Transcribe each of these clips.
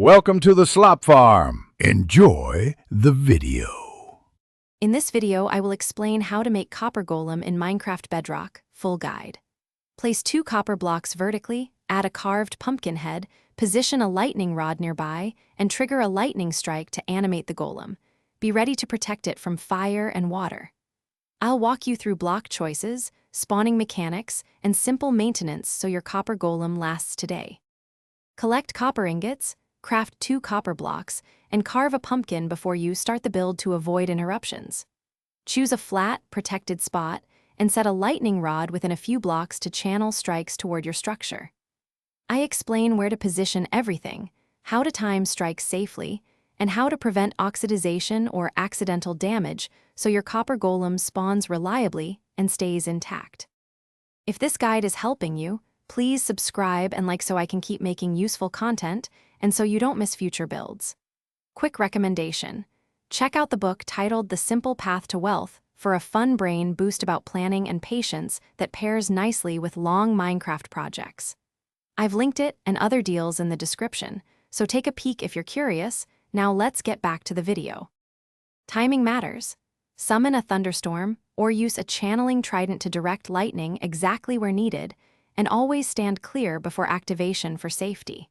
Welcome to the Slop Farm. Enjoy the video. In this video, I will explain how to make copper golem in Minecraft Bedrock, full guide. Place 2 copper blocks vertically, add a carved pumpkin head, position a lightning rod nearby, and trigger a lightning strike to animate the golem. Be ready to protect it from fire and water. I'll walk you through block choices, spawning mechanics, and simple maintenance so your copper golem lasts today. Collect copper ingots, craft 2 copper blocks, and carve a pumpkin before you start the build to avoid interruptions. Choose a flat, protected spot, and set a lightning rod within a few blocks to channel strikes toward your structure. I explain where to position everything, how to time strikes safely, and how to prevent oxidization or accidental damage so your copper golem spawns reliably and stays intact. If this guide is helping you, please subscribe and like so I can keep making useful content and so you don't miss future builds. Quick recommendation: check out the book titled The Simple Path to Wealth for a fun brain boost about planning and patience that pairs nicely with long Minecraft projects. I've linked it and other deals in the description, so take a peek if you're curious. Now let's get back to the video. Timing matters. Summon a thunderstorm or use a channeling trident to direct lightning exactly where needed, and always stand clear before activation for safety.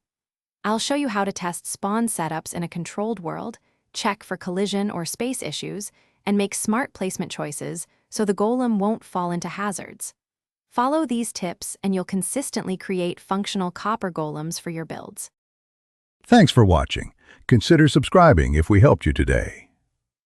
I'll show you how to test spawn setups in a controlled world, check for collision or space issues, and make smart placement choices so the golem won't fall into hazards. Follow these tips and you'll consistently create functional copper golems for your builds. Thanks for watching. Consider subscribing if we helped you today.